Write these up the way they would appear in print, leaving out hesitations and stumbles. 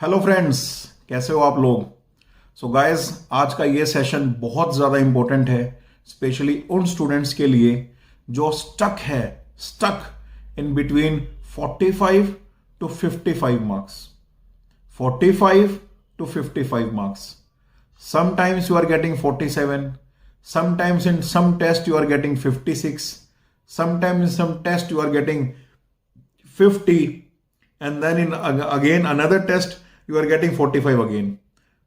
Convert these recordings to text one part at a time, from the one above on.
Hello friends, कैसे हो आप लोग। सो गाइस, आज का ये सेशन बहुत ज़्यादा इंपॉर्टेंट है, स्पेशली उन स्टूडेंट्स के लिए जो stuck in between 45 to 55 marks. 45 to 55 marks. Sometimes you are getting 47, sometimes in some test you are getting 56, sometimes in some test you are getting 50, and then in again another test you are getting 45 again.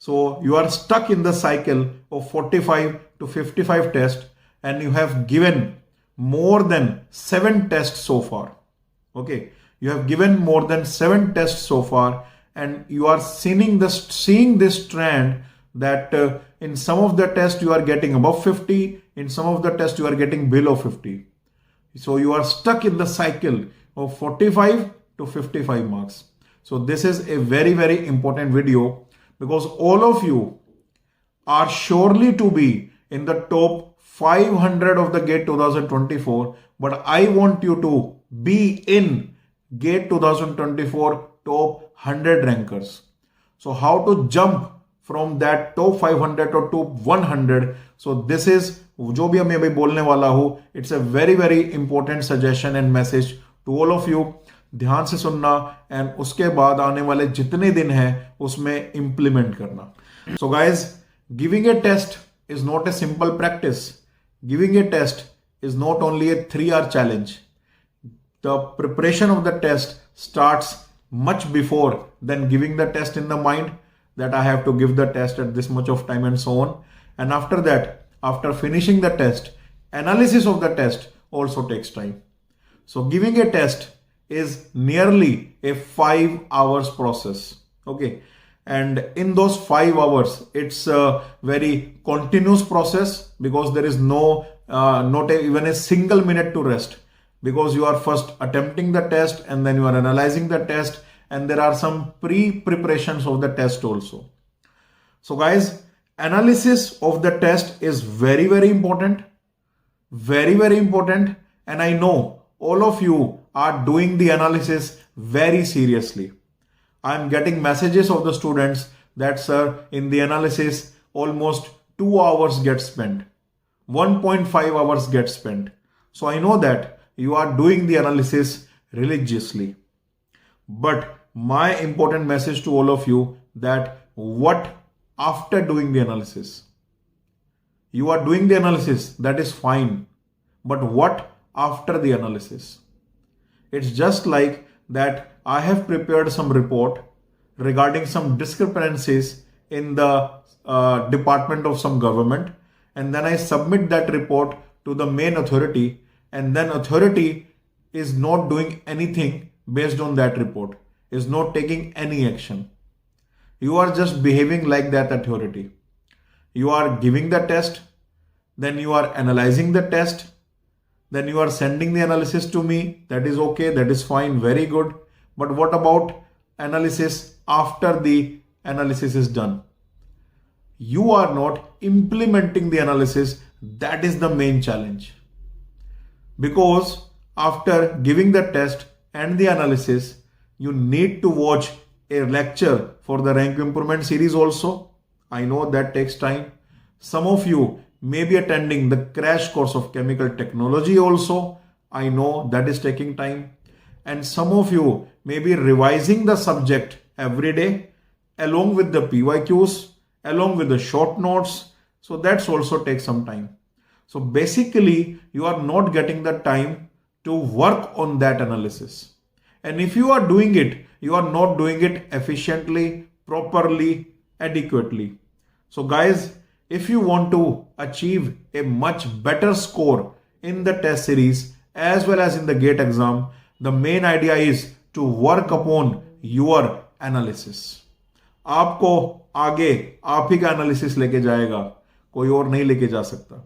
So you are stuck in the cycle of 45 to 55 tests, and you have given more than 7 tests so far. Okay, you have given more than 7 tests so far, and you are seeing this trend that in some of the tests you are getting above 50, in some of the tests you are getting below 50. So you are stuck in the cycle of 45 to 55 marks. So this is a very important video, because all of you are surely to be in the top 500 of the GATE 2024, but I want you to be in GATE 2024 top 100 rankers. So how to jump from that top 500 to top 100? So this is जो भी मैं अभी बोलने वाला हूं, it's a very important suggestion and message to all of you. ध्यान से सुनना एंड उसके बाद आने वाले जितने दिन हैं उसमें इंप्लीमेंट करना. So guys, giving a test is not a simple practice. Giving a test is not only a 3-hour challenge. The preparation of the test starts much before than giving the test in the mind that I have to give the test at this much of time and so on. And after that, after finishing the test, analysis of the test also takes time. So giving a test is nearly a 5 hours process. Okay. And in those 5 hours, it's a very continuous process, because there is not even a single minute to rest, because you are first attempting the test and then you are analyzing the test, and there are some pre-preparations of the test also. So guys, analysis of the test is very important, very important, and I know all of you are doing the analysis very seriously. I am getting messages of the students that, sir, in the analysis almost 2 hours get spent, 1.5 hours get spent. So I know that you are doing the analysis religiously. But my important message to all of you, that what after doing the analysis? You are doing the analysis, that is fine. But what after the analysis? It's just like that I have prepared some report regarding some discrepancies in the department of some government, and then I submit that report to the main authority, and then authority is not doing anything based on that report, is not taking any action. You are just behaving like that authority. You are giving the test, then you are analyzing the test, then you are sending the analysis to me. That is okay, that is fine, very good. But what about analysis after the analysis is done? You are not implementing the analysis. That is the main challenge. Because after giving the test and the analysis, you need to watch a lecture for the rank improvement series also. I know that takes time. Some of you may be attending the crash course of chemical technology also. I know that is taking time. And some of you may be revising the subject every day along with the PYQs, along with the short notes. So that's also takes some time. So basically, you are not getting the time to work on that analysis. And if you are doing it, you are not doing it efficiently, properly, adequately. So guys, if you want to achieve a much better score in the test series as well as in the GATE exam, the main idea is to work upon your analysis. आपको आगे आप ही का analysis लेके जाएगा, कोई और नहीं लेके जा सकता.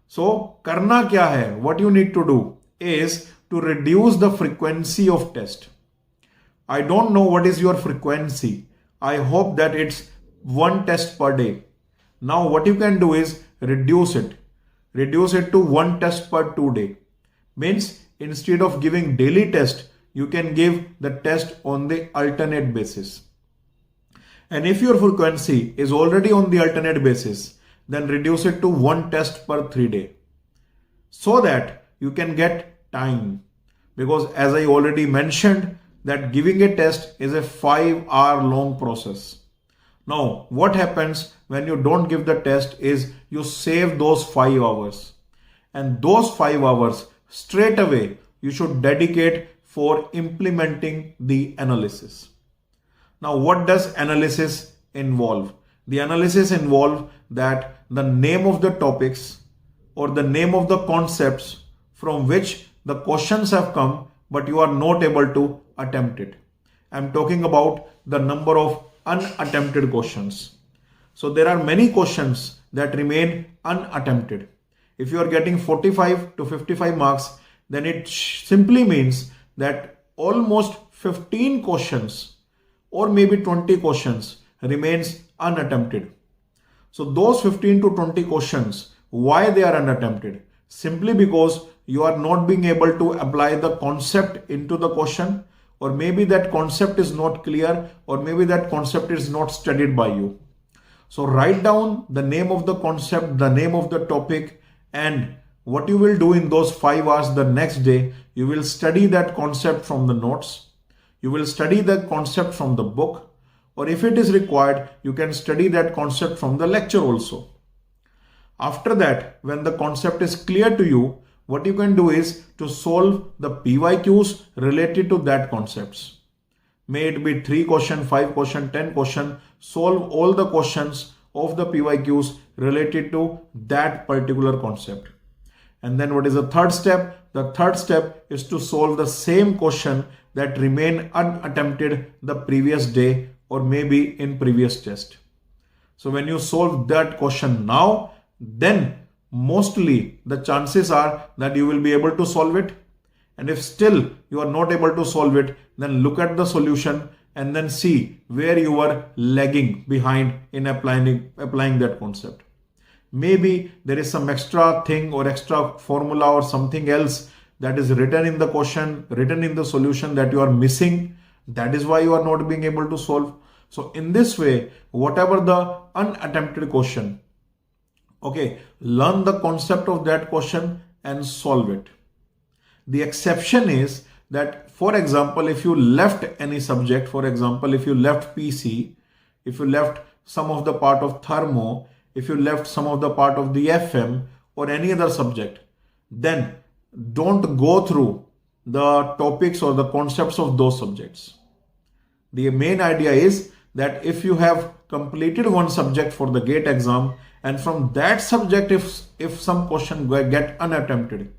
So करना क्या है? What you need to do is to reduce the frequency of test. I don't know what is your frequency. I hope that it's 1 test per day. Now what you can do is reduce it. Reduce it to 1 test per 2 day. Means instead of giving daily test, you can give the test on the alternate basis. And if your frequency is already on the alternate basis, then reduce it to one test per 3 days so that you can get time. Because as I already mentioned, that giving a test is a 5-hour long process. Now, what happens when you don't give the test is you save those 5 hours. And those 5 hours straight away you should dedicate for implementing the analysis. Now, what does analysis involve? The analysis involve that the name of the topics or the name of the concepts from which the questions have come, but you are not able to attempt it. I'm talking about the number of unattempted questions. So there are many questions that remain unattempted. If you are getting 45 to 55 marks, then it simply means that almost 15 questions or maybe 20 questions remains unattempted. So those 15 to 20 questions, why they are unattempted? Simply because you are not being able to apply the concept into the question, or maybe that concept is not clear, or maybe that concept is not studied by you. So write down the name of the concept, the name of the topic, and what you will do in those 5 hours the next day, you will study that concept from the notes. You will study the concept from the book, or if it is required, you can study that concept from the lecture also. After that, when the concept is clear to you, what you can do is to solve the PYQs related to that concepts. May it be 3 question, 5 question, 10 question, solve all the questions of the PYQs related to that particular concept. And then what is the third step? The third step is to solve the same question that remained unattempted the previous day or maybe in previous test. So when you solve that question now, then mostly the chances are that you will be able to solve it. And if still you are not able to solve it, then look at the solution and then see where you are lagging behind in applying that concept. Maybe there is some extra thing or extra formula or something else that is written in the question, written in the solution that you are missing. That is why you are not being able to solve. So in this way, whatever the unattempted question, okay, learn the concept of that question and solve it. The exception is that, for example, if you left any subject, for example, if you left PC, if you left some of the part of thermo, if you left some of the part of the FM or any other subject, then don't go through the topics or the concepts of those subjects. The main idea is that if you have completed one subject for the GATE exam, and from that subject, if some question get unattempted,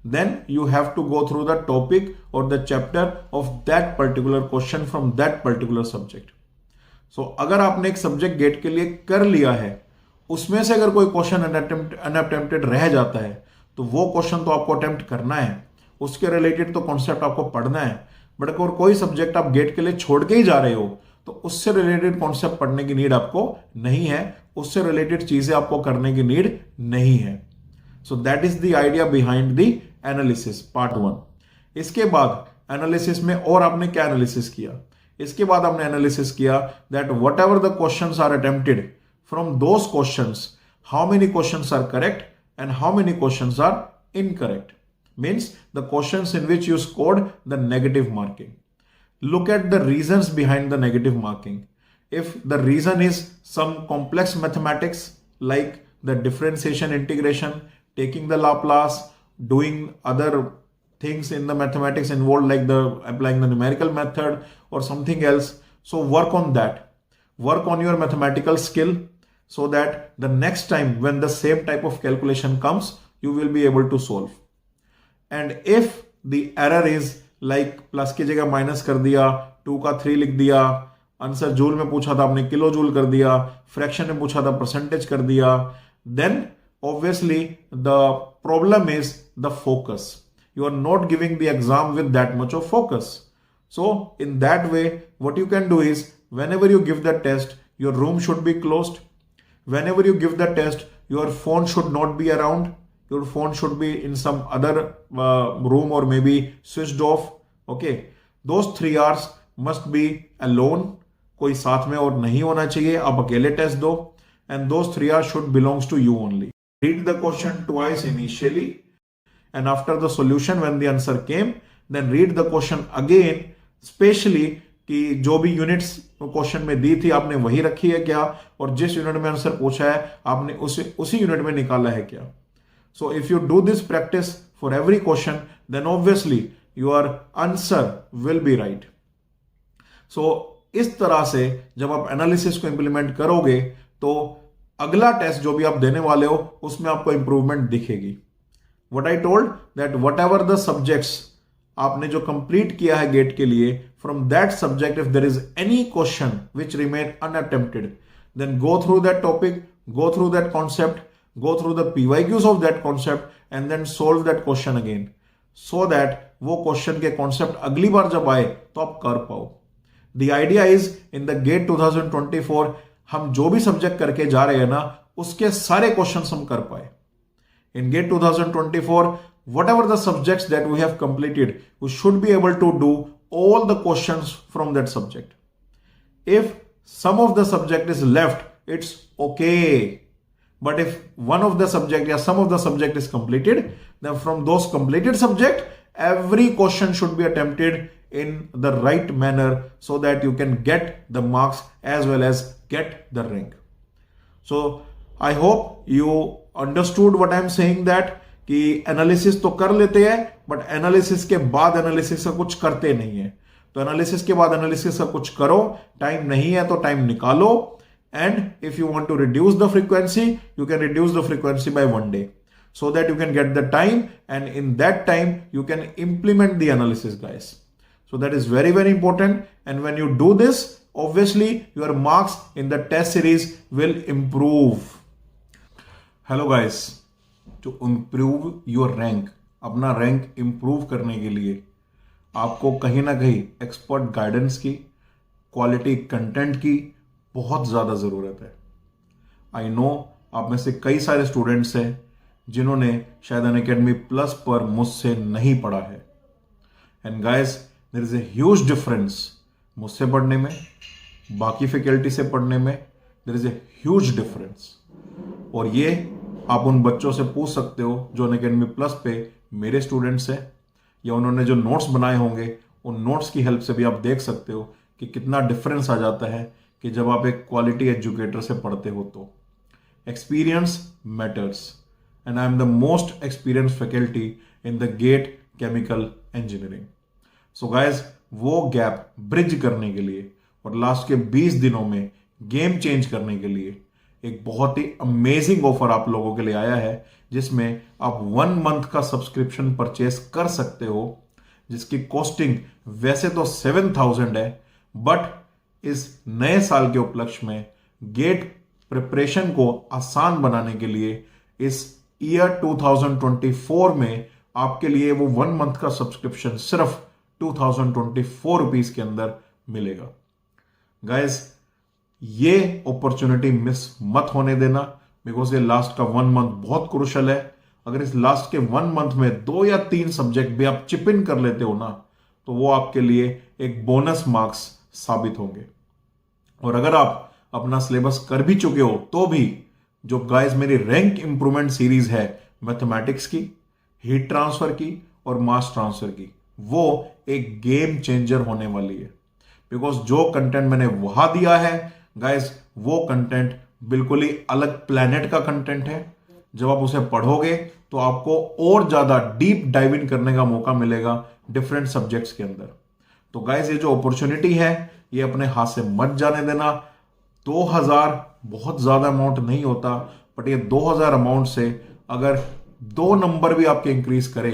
then you have to go through the topic or the chapter of that particular question from that particular subject. So अगर आपने एक subject gate के लिए कर लिया है, उसमें से अगर कोई क्वेश्चन अनअटेम्प्टेड रह जाता है, तो वो क्वेश्चन तो आपको अटेम्प्ट करना है, उसके रिलेटेड तो कॉन्सेप्ट आपको पढ़ना है. बट अगर कोई सब्जेक्ट आप गेट के लिए छोड़ के ही जा रहे हो, तो उससे रिलेटेड कॉन्सेप्ट पढ़ने की नीड आपको नहीं है, उससे रिलेटेड चीजें आपको करने की नीड नहीं है. So that is the idea behind the analysis part 1. इसके बाद एनालिसिस में और आपने क्या एनालिसिस किया? इसके बाद आपने एनालिसिस किया that whatever the questions are attempted, from those questions how many questions are correct and how many questions are incorrect. Means the questions in which you scored the negative marking. Look at the reasons behind the negative marking. If the reason is some complex mathematics like the differentiation, integration, taking the Laplace, doing other things in the mathematics involved like the applying the numerical method or something else, so work on that. Work on your mathematical skill so that the next time when the same type of calculation comes, you will be able to solve. And if the error is like plus की जगह minus कर दिया, 2 का 3 लिख दिया, answer joule में पूछा था आपने किलो जूल कर दिया, फ्रैक्शन में पूछा था परसेंटेज कर दिया, then obviously the problem is the focus. You are not giving the exam with that much of focus. So in that way, what you can do is whenever you give the test, your room should be closed. Whenever you give the test, your phone should not be around. Your phone should be in some other room or maybe switched off. Okay. Those 3 hours must be alone, कोई साथ में और नहीं होना चाहिए, आप अकेले test दो, and those 3 hour should belongs to you only. Read the question twice initially, and after the solution when the answer came, then read the question again, specially कि जो भी यूनिट्स क्वेश्चन में दी थी आपने वही रखी है क्या, और जिस यूनिट में आंसर पूछा है आपने उसी यूनिट में निकाला है क्या. So if you do this practice for every question, then obviously your answer will be right. So इस तरह से जब आप एनालिसिस को इंप्लीमेंट करोगे तो अगला टेस्ट जो भी आप देने वाले हो उसमें आपको इंप्रूवमेंट दिखेगी. What I told that whatever the subjects आपने जो कंप्लीट किया है गेट के लिए, from that subject if there is any question which remain unattempted, then go through that topic, go through that concept, go through the PYQs of that concept and then solve that question again, so that वो question के concept अगली बार जब आए तो आप कर पाओ. The idea is in the GATE 2024 हम जो भी सब्जेक्ट करके जा रहे हैं ना उसके सारे क्वेश्चंस हम कर पाए. In GATE 2024, whatever the subjects that we have completed, we should be able to do all the questions from that subject. If some of the subject is left, it's okay. But if one of the subject or some of the subject is completed, then from those completed subject, every question should be attempted in the right manner so that you can get the marks as well as get the rank. So I hope you understood what I am saying, that कि analysis तो कर लेते हैं but analysis के बाद analysis का कुछ करते नहीं है. तो एनालिसिस के बाद एनालिसिस का कुछ करो, टाइम नहीं है तो टाइम निकालो. And if you want to reduce the frequency, you can reduce the frequency by 1 day so that you can get the time, and in that time you can implement the analysis, guys. So that is very, very important. And when you do this, obviously your marks in the test series will improve. Hello guys, to improve your rank, अपना rank improve करने के लिए आपको कहीं ना कहीं expert guidance की, quality content की बहुत ज़्यादा ज़रूरत है. आई नो आप में से कई सारे स्टूडेंट्स हैं जिन्होंने शायद अनअकैडमी प्लस पर मुझसे नहीं पढ़ा है. And guys, there is a huge difference मुझसे पढ़ने में, बाकी फैकल्टी से पढ़ने में. There is a huge difference. और ये आप उन बच्चों से पूछ सकते हो जो अनअकैडमी प्लस पे मेरे स्टूडेंट्स हैं, या उन्होंने जो नोट्स बनाए होंगे उन नोट्स की हेल्प से भी आप देख सकते हो कि कितना डिफरेंस आ जाता है कि जब आप एक क्वालिटी एजुकेटर से पढ़ते हो. तो experience matters, and I am the most experience faculty in the GATE chemical engineering. So guys, वो गैप ब्रिज करने के लिए और लास्ट के 20 दिनों में गेम चेंज करने के लिए एक बहुत ही अमेजिंग ऑफर आप लोगों के लिए आया है, जिसमें आप 1 मंथ का सब्सक्रिप्शन परचेस कर सकते हो, जिसकी कॉस्टिंग वैसे तो 7,000 है, बट इस नए साल के उपलक्ष्य में गेट प्रिपरेशन को आसान बनाने के लिए इस ईयर 2024 में आपके लिए वो 1 मंथ का सब्सक्रिप्शन सिर्फ 2024 रुपीज के अंदर मिलेगा. गाइस, ये अपॉर्चुनिटी मिस मत होने देना, बिकॉज ये लास्ट का 1 मंथ बहुत क्रूशल है. अगर इस लास्ट के 1 मंथ में 2 या 3 सब्जेक्ट भी आप चिप इन कर लेते हो ना, तो वो आपके लिए एक बोनस मार्क्स साबित होंगे. और अगर आप अपना सिलेबस कर भी चुके हो तो भी जो गाइस मेरी रैंक इंप्रूवमेंट सीरीज है मैथमेटिक्स की, हीट ट्रांसफर की और मास ट्रांसफर की, वो एक गेम चेंजर होने वाली है. बिकॉज जो कंटेंट मैंने वहां दिया है गाइस, वो कंटेंट बिल्कुल ही अलग प्लैनेट का कंटेंट है. जब आप उसे पढ़ोगे तो आपको और ज्यादा डीप डाइव इन करने का मौका मिलेगा डिफरेंट सब्जेक्ट्स के अंदर. तो गाइस, ये जो अपॉर्चुनिटी है ये अपने हाथ से मत जाने देना. 2000 बहुत ज्यादा अमाउंट नहीं होता, बट ये 2000 अमाउंट से अगर 2 नंबर भी आपके इंक्रीज करे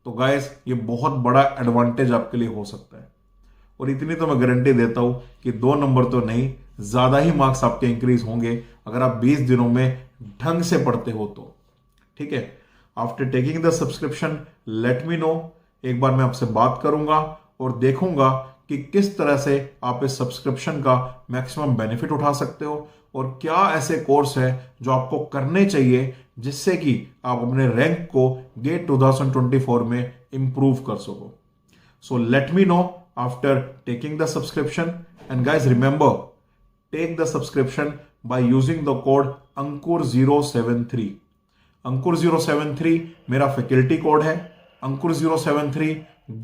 तो गाइस ये बहुत बड़ा एडवांटेज आपके लिए हो सकता है. और इतनी तो मैं गारंटी देता हूं कि 2 नंबर तो नहीं, ज्यादा ही मार्क्स आपके इंक्रीज होंगे अगर आप 20 दिनों में ढंग से पढ़ते हो तो. ठीक है, after taking the subscription let me know. एक बार मैं आपसे बात करूंगा और देखूंगा कि किस तरह से आप इस सब्सक्रिप्शन का मैक्सिमम बेनिफिट उठा सकते हो और क्या ऐसे कोर्स है जो आपको करने चाहिए जिससे कि आप अपने रैंक को गेट 2024 में इंप्रूव कर सको. So let me know after taking the subscription. And guys, remember, take the subscription by using the code Ankur073. Ankur073 मेरा फैकल्टी कोड है, Ankur073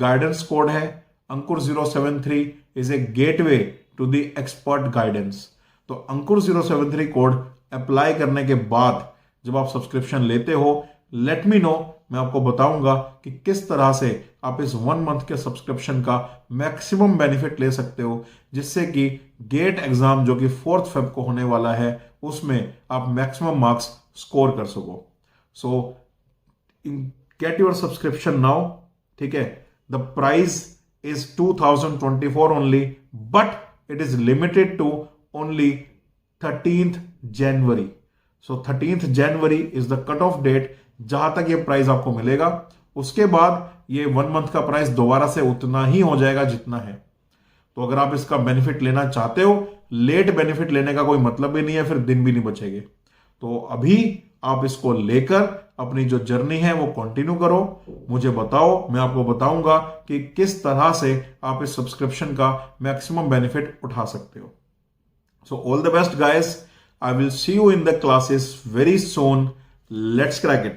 गाइडेंस कोड है, Ankur073 is a gateway to the expert guidance. तो Ankur073 code apply करने के बाद जब आप subscription लेते हो, लेट मी नो, मैं आपको बताऊंगा कि किस तरह से आप इस 1 मंथ के सब्सक्रिप्शन का मैक्सिमम बेनिफिट ले सकते हो, जिससे कि गेट एग्जाम जो कि 4 फेब को होने वाला है उसमें आप मैक्सिमम मार्क्स स्कोर कर सको. So get your subscription now. ठीक है, the price is 2024 only, but it is limited to only 13th January. सो 13th January is the cut off date जहां तक ये प्राइस आपको मिलेगा. उसके बाद ये 1 मंथ का प्राइस दोबारा से उतना ही हो जाएगा जितना है. तो अगर आप इसका बेनिफिट लेना चाहते हो, लेट बेनिफिट लेने का कोई मतलब ही नहीं है, फिर दिन भी नहीं बचेंगे. तो अभी आप इसको लेकर अपनी जो जर्नी है वो कंटिन्यू करो, मुझे बताओ, मैं आपको बताऊंगा कि किस तरह से आप इस सब्सक्रिप्शन का मैक्सिमम बेनिफिट उठा सकते हो. So all the best guys. I will see you in the classes very soon. Let's crack it.